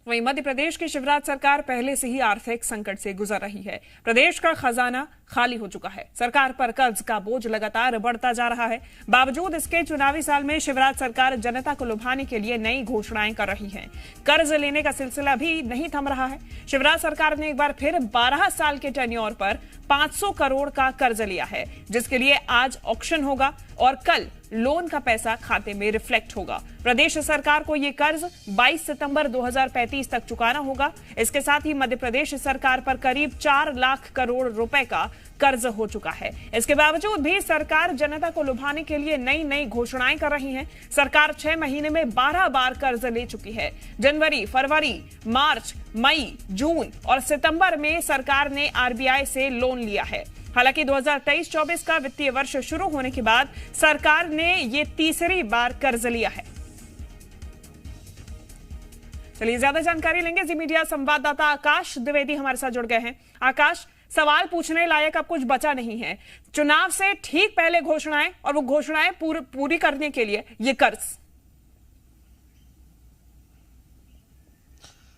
वहीं मध्य प्रदेश की शिवराज सरकार पहले से ही आर्थिक संकट से गुजर रही है। प्रदेश का खजाना खाली हो चुका है। सरकार पर कर्ज का बोझ लगातार बढ़ता जा रहा है। बावजूद इसके चुनावी साल में शिवराज सरकार जनता को लुभाने के लिए नई घोषणाएं कर रही है। कर्ज लेने का सिलसिला भी नहीं थम रहा है। शिवराज सरकार ने एक बार फिर 12 साल के टेन्योर पर 500 करोड़ का कर्ज लिया है, जिसके लिए आज ऑक्शन होगा और कल लोन का पैसा खाते में रिफ्लेक्ट होगा। प्रदेश सरकार को यह कर्ज 22 सितंबर 2035 तक चुकाना होगा। इसके साथ ही मध्य प्रदेश सरकार पर करीब 4 लाख करोड़ रुपए का कर्ज हो चुका है। इसके बावजूद भी सरकार जनता को लुभाने के लिए नई नई घोषणाएं कर रही है। सरकार 6 महीने में 12 बार कर्ज ले चुकी है। जनवरी, फरवरी, मार्च, मई, जून और सितंबर में सरकार ने आरबीआई से लोन लिया है। हालांकि 2023-24 का वित्तीय वर्ष शुरू होने के बाद सरकार ने ये तीसरी बार कर्ज लिया है। चलिए ज्यादा जानकारी लेंगे। जी मीडिया संवाददाता आकाश द्विवेदी हमारे साथ जुड़ गए हैं। आकाश, सवाल पूछने लायक अब कुछ बचा नहीं है। चुनाव से ठीक पहले घोषणाएं और वो घोषणाएं पूरी करने के लिए ये कर्ज।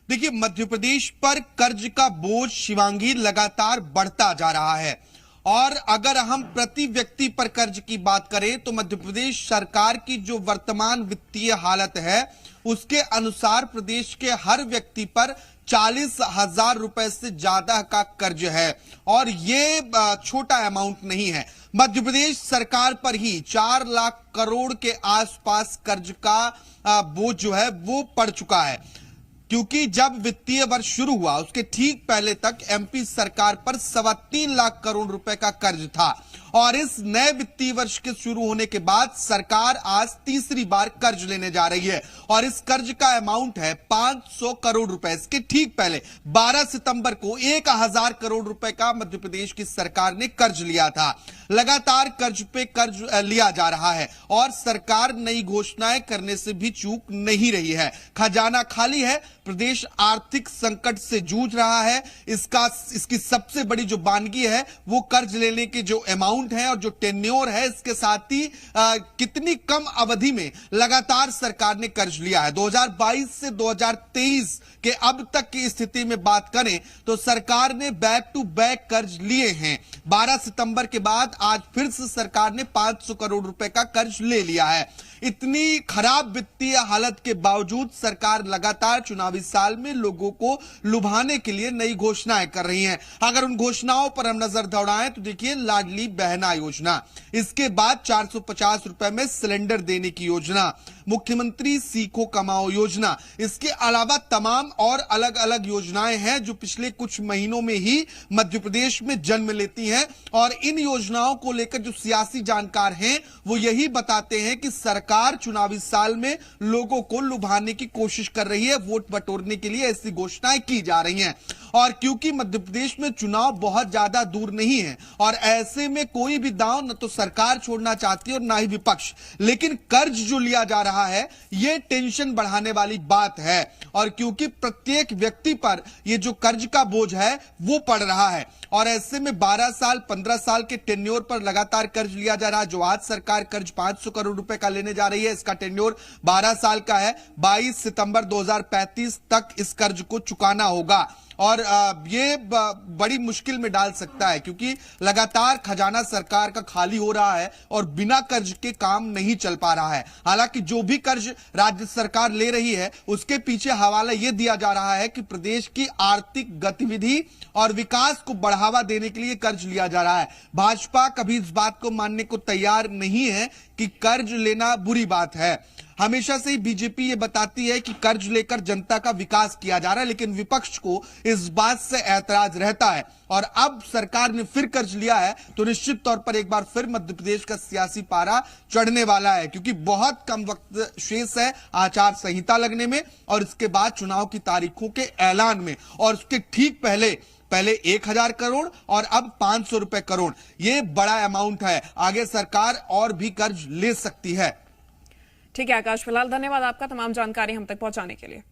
देखिए, मध्य प्रदेश पर कर्ज का बोझ शिवांगी लगातार बढ़ता जा रहा है और अगर हम प्रति व्यक्ति पर कर्ज की बात करें तो मध्य प्रदेश सरकार की जो वर्तमान वित्तीय हालत है उसके अनुसार प्रदेश के हर व्यक्ति पर 40,000 रुपए से ज्यादा का कर्ज है और ये छोटा अमाउंट नहीं है। मध्य प्रदेश सरकार पर ही 4 लाख करोड़ के आसपास कर्ज का बोझ जो है वो पड़ चुका है, क्योंकि जब वित्तीय वर्ष शुरू हुआ उसके ठीक पहले तक एमपी सरकार पर 3.25 लाख करोड़ रुपए का कर्ज था और इस नए वित्तीय वर्ष के शुरू होने के बाद सरकार आज तीसरी बार कर्ज लेने जा रही है और इस कर्ज का अमाउंट है 500 करोड़ रुपए। इसके ठीक पहले 12 सितंबर को 1000 करोड़ रुपए का मध्य प्रदेश की सरकार ने कर्ज लिया था। लगातार कर्ज पे कर्ज लिया जा रहा है और सरकार नई घोषणाएं करने से भी चूक नहीं रही है। खजाना खाली है, प्रदेश आर्थिक संकट से जूझ रहा है। इसकी सबसे बड़ी जो बानगी है वो कर्ज लेने के जो अमाउंट है और जो टेन्योर है, इसके साथ ही कितनी कम अवधि में लगातार सरकार ने कर्ज लिया है। 2022 से 2023 के अब तक की स्थिति में बात करें तो सरकार ने बैक टू बैक कर्ज लिए हैं। 12 सितंबर के बाद आज फिर से सरकार ने 500 करोड़ रुपए का कर्ज ले लिया है। इतनी खराब वित्तीय हालत के बावजूद सरकार लगातार चुनावी साल में लोगों को लुभाने के लिए नई घोषणाएं कर रही है। अगर उन घोषणाओं पर हम नजर दौड़ाएं तो देखिए, लाडली बहना योजना, इसके बाद 450 रुपए में सिलेंडर देने की योजना, मुख्यमंत्री सीखो कमाओ योजना, इसके अलावा तमाम और अलग अलग योजनाएं हैं जो पिछले कुछ महीनों में ही मध्य प्रदेश में जन्म लेती हैं और इन योजनाओं को लेकर जो सियासी जानकार हैं वो यही बताते हैं कि सरकार चुनावी साल में लोगों को लुभाने की कोशिश कर रही है, वोट बटोरने के लिए ऐसी घोषणाएं की जा रही हैं। और क्योंकि मध्य प्रदेश में चुनाव बहुत ज्यादा दूर नहीं है और ऐसे में कोई भी दांव न तो सरकार छोड़ना चाहती है और ना ही विपक्ष, लेकिन कर्ज जो लिया जा रहा है यह टेंशन बढ़ाने वाली बात है और क्योंकि प्रत्येक व्यक्ति पर यह जो कर्ज का बोझ है वो पड़ रहा है और ऐसे में 12 साल 15 साल के टेन्योर पर लगातार कर्ज लिया जा रहा है। जो आज सरकार कर्ज 500 करोड़ रुपए का लेने जा रही है, इसका टेन्योर 12 साल का है। 22 सितंबर 2035 तक इस कर्ज को चुकाना होगा और ये बड़ी मुश्किल में डाल सकता है क्योंकि लगातार खजाना सरकार का खाली हो रहा है और बिना कर्ज के काम नहीं चल पा रहा है। हालांकि जो भी कर्ज राज्य सरकार ले रही है उसके पीछे हवाला यह दिया जा रहा है कि प्रदेश की आर्थिक गतिविधि और विकास को बढ़ावा देने के लिए कर्ज लिया जा रहा है। भाजपा कभी इस बात को मानने को तैयार नहीं है कि कर्ज लेना बुरी बात है। हमेशा से ही बीजेपी ये बताती है कि कर्ज लेकर जनता का विकास किया जा रहा है, लेकिन विपक्ष को इस बात से ऐतराज रहता है और अब सरकार ने फिर कर्ज लिया है तो निश्चित तौर पर एक बार फिर मध्य प्रदेश का सियासी पारा चढ़ने वाला है क्योंकि बहुत कम वक्त शेष है आचार संहिता लगने में और इसके बाद चुनाव की तारीखों के ऐलान में और उसके ठीक पहले 1000 करोड़ और अब 500 रुपए करोड़, ये बड़ा अमाउंट है। आगे सरकार और भी कर्ज ले सकती है। ठीक है आकाश, फिलहाल धन्यवाद आपका तमाम जानकारी हम तक पहुंचाने के लिए।